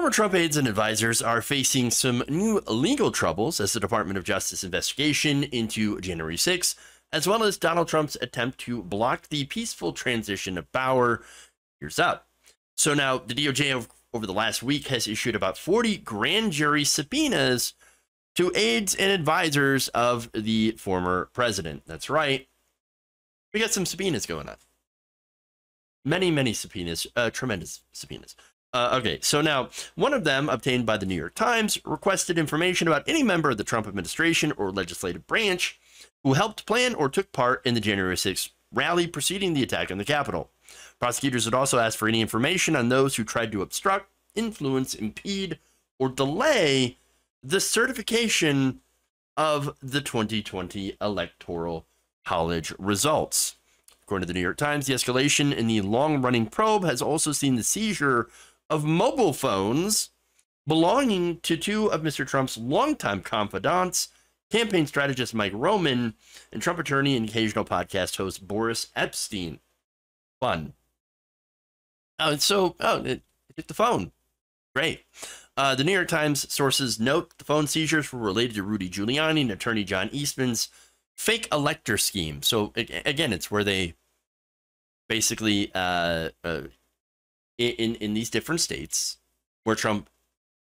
Former Trump aides and advisors are facing some new legal troubles as the Department of Justice investigation into January 6th, as well as Donald Trump's attempt to block the peaceful transition of power, here's up. So now the DOJ over the last week has issued about 40 grand jury subpoenas to aides and advisors of the former president. That's right. We got some subpoenas going on. Many subpoenas, tremendous subpoenas. Okay, so now one of them, obtained by the New York Times, requested information about any member of the Trump administration or legislative branch who helped plan or took part in the January 6th rally preceding the attack on the Capitol. Prosecutors had also asked for any information on those who tried to obstruct, influence, impede, or delay the certification of the 2020 Electoral College results. According to the New York Times, the escalation in the long-running probe has also seen the seizure of mobile phones belonging to two of Mr. Trump's longtime confidants, campaign strategist Mike Roman and Trump attorney and occasional podcast host Boris Epstein. Fun. It took the phone. Great. The New York Times sources note the phone seizures were related to Rudy Giuliani and attorney John Eastman's fake elector scheme. So again, it's where they basically in these different states where Trump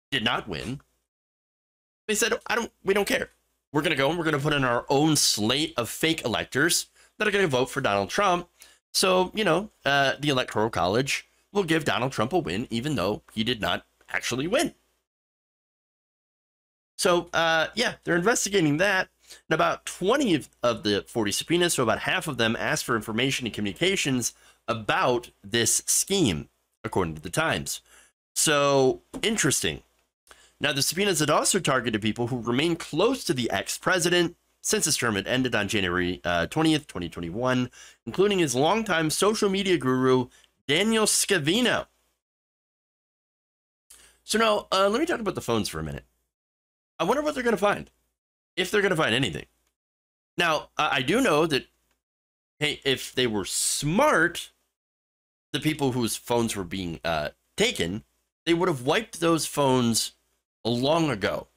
did not win, they said, we don't care. We're going to go and we're going to put in our own slate of fake electors that are going to vote for Donald Trump. So, the Electoral College will give Donald Trump a win, even though he did not actually win. So, they're investigating that. And about 20 of the 40 subpoenas, so about half of them, asked for information and communications about this scheme, according to the Times. So, interesting. Now, the subpoenas had also targeted people who remain close to the ex-president since his term had ended on January 20th, 2021, including his longtime social media guru, Daniel Scavino. So now, let me talk about the phones for a minute. I wonder what they're going to find, if they're going to find anything. Now, I do know that, hey, if they were smart, the people whose phones were being taken, they would have wiped those phones long ago.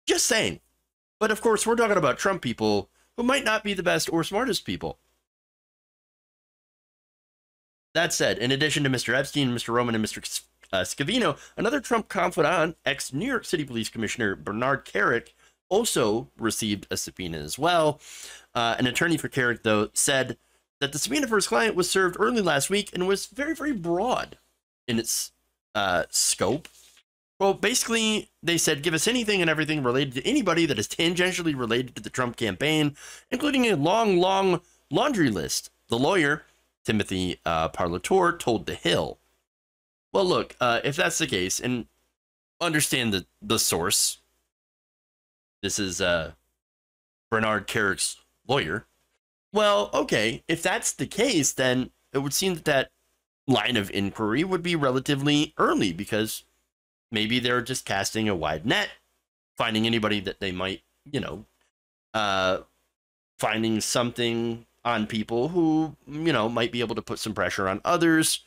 Just saying. But of course, we're talking about Trump people who might not be the best or smartest people. That said, in addition to Mr. Epstein, Mr. Roman, and Mr. Scavino, another Trump confidant, ex-New York City Police Commissioner Bernard Kerik, also received a subpoena as well. An attorney for Kerik, though, said that the subpoena for his client was served early last week and was very, very broad in its scope. Well, basically, they said, give us anything and everything related to anybody that is tangentially related to the Trump campaign, including a long, long laundry list. The lawyer, Timothy Parlatore, told The Hill. Well, look, if that's the case, and understand the source, this is Bernard Kerik's lawyer. Well, okay, if that's the case, then it would seem that line of inquiry would be relatively early, because maybe they're just casting a wide net, finding anybody that they might, finding something on people who, might be able to put some pressure on others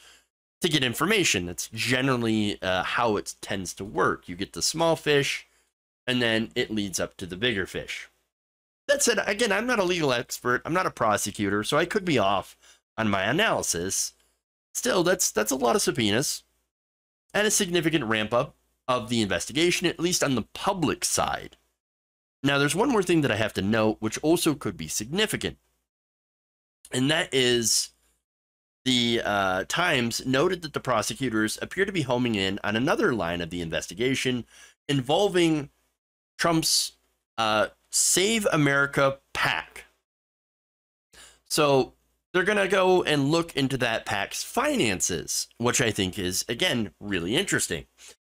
to get information. That's generally how it tends to work. You get the small fish, and then it leads up to the bigger fish. That said, again, I'm not a legal expert. I'm not a prosecutor, so I could be off on my analysis. Still, that's a lot of subpoenas and a significant ramp up of the investigation, at least on the public side. Now, there's one more thing that I have to note, which also could be significant, and that is the Times noted that the prosecutors appear to be homing in on another line of the investigation involving Trump's Save America PAC. So they're going to go and look into that PAC's finances, which I think is, again, really interesting.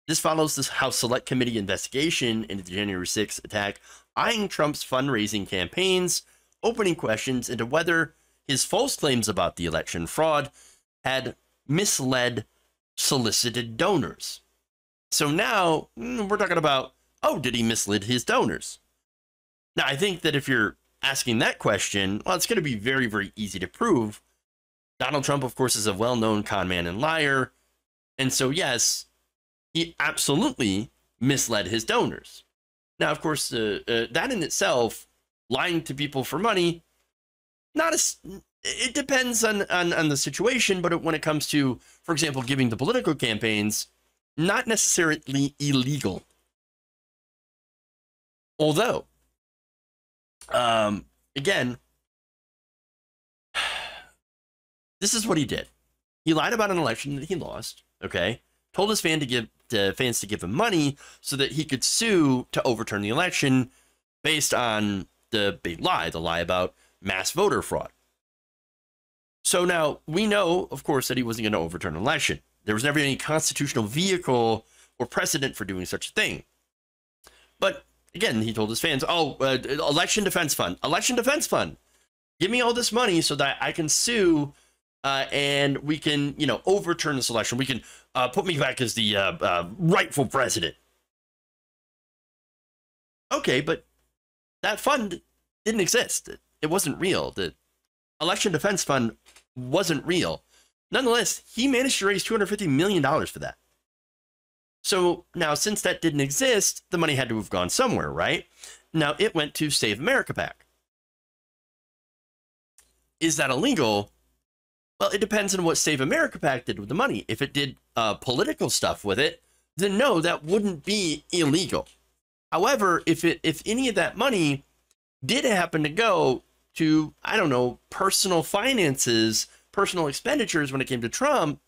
This follows this House Select Committee investigation into the January 6th attack, eyeing Trump's fundraising campaigns, opening questions into whether his false claims about the election fraud had misled solicited donors. So now we're talking about, did he mislead his donors? Now, I think that if you're asking that question, well, it's going to be very, very easy to prove. Donald Trump, of course, is a well-known con man and liar. And so, yes, he absolutely misled his donors. Now, of course, that in itself, lying to people for money, not as it depends on the situation, but when it comes to, for example, giving to political campaigns, not necessarily illegal. Although, again, this is what he did. He lied about an election that he lost, okay? Told his fans to give him money so that he could sue to overturn the election based on the big lie, the lie about mass voter fraud. So now we know, of course, that he wasn't going to overturn an election. There was never any constitutional vehicle or precedent for doing such a thing. But again, he told his fans, election defense fund, give me all this money so that I can sue and we can, overturn this election. We can put me back as the rightful president. Okay, but that fund didn't exist. It wasn't real. The election defense fund wasn't real. Nonetheless, he managed to raise $250 million for that. So now, since that didn't exist, the money had to have gone somewhere, right? Now, it went to Save America PAC. Is that illegal? Well, it depends on what Save America PAC did with the money. If it did political stuff with it, then no, that wouldn't be illegal. However, if any of that money did happen to go to, I don't know, personal finances, personal expenditures when it came to Trump,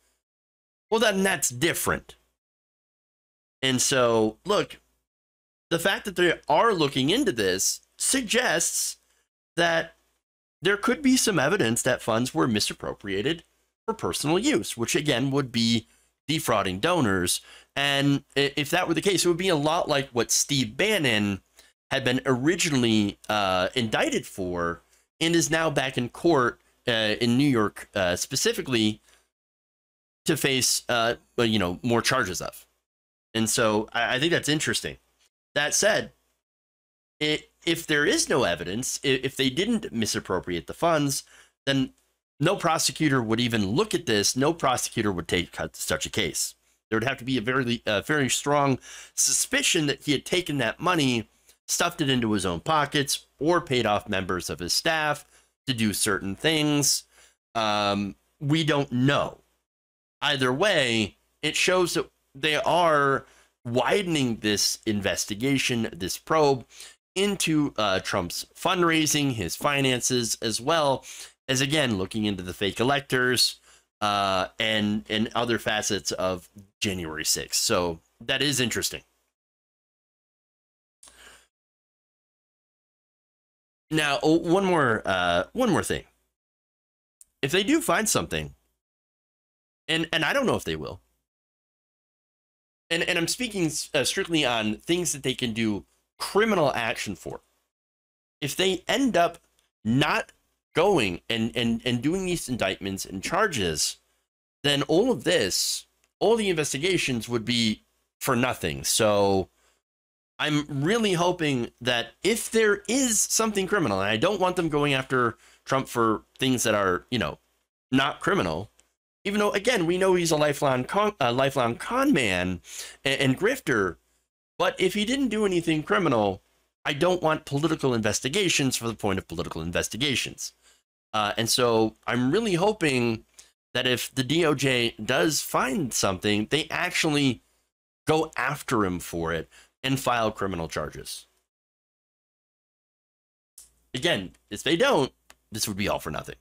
well, then that's different. And so, look, the fact that they are looking into this suggests that there could be some evidence that funds were misappropriated for personal use, which again would be defrauding donors. And if that were the case, it would be a lot like what Steve Bannon had been originally indicted for and is now back in court in New York specifically to face more charges of. And so I think that's interesting. That said, if there is no evidence, if they didn't misappropriate the funds, then no prosecutor would even look at this. No prosecutor would take such a case. There would have to be a very strong suspicion that he had taken that money, stuffed it into his own pockets, or paid off members of his staff to do certain things. We don't know. Either way, it shows that they are widening this investigation, this probe, into Trump's fundraising, his finances, as well as, again, looking into the fake electors and other facets of January 6th. So that is interesting. Now, one more thing. If they do find something, and I don't know if they will, and I'm speaking strictly on things that they can do criminal action for. If they end up not going and doing these indictments and charges, then all of this, all the investigations would be for nothing. So I'm really hoping that if there is something criminal, and I don't want them going after Trump for things that are, not criminal, even though, again, we know he's a lifelong con man and grifter. But if he didn't do anything criminal, I don't want political investigations for the point of political investigations. And so I'm really hoping that if the DOJ does find something, they actually go after him for it and file criminal charges. Again, if they don't, this would be all for nothing.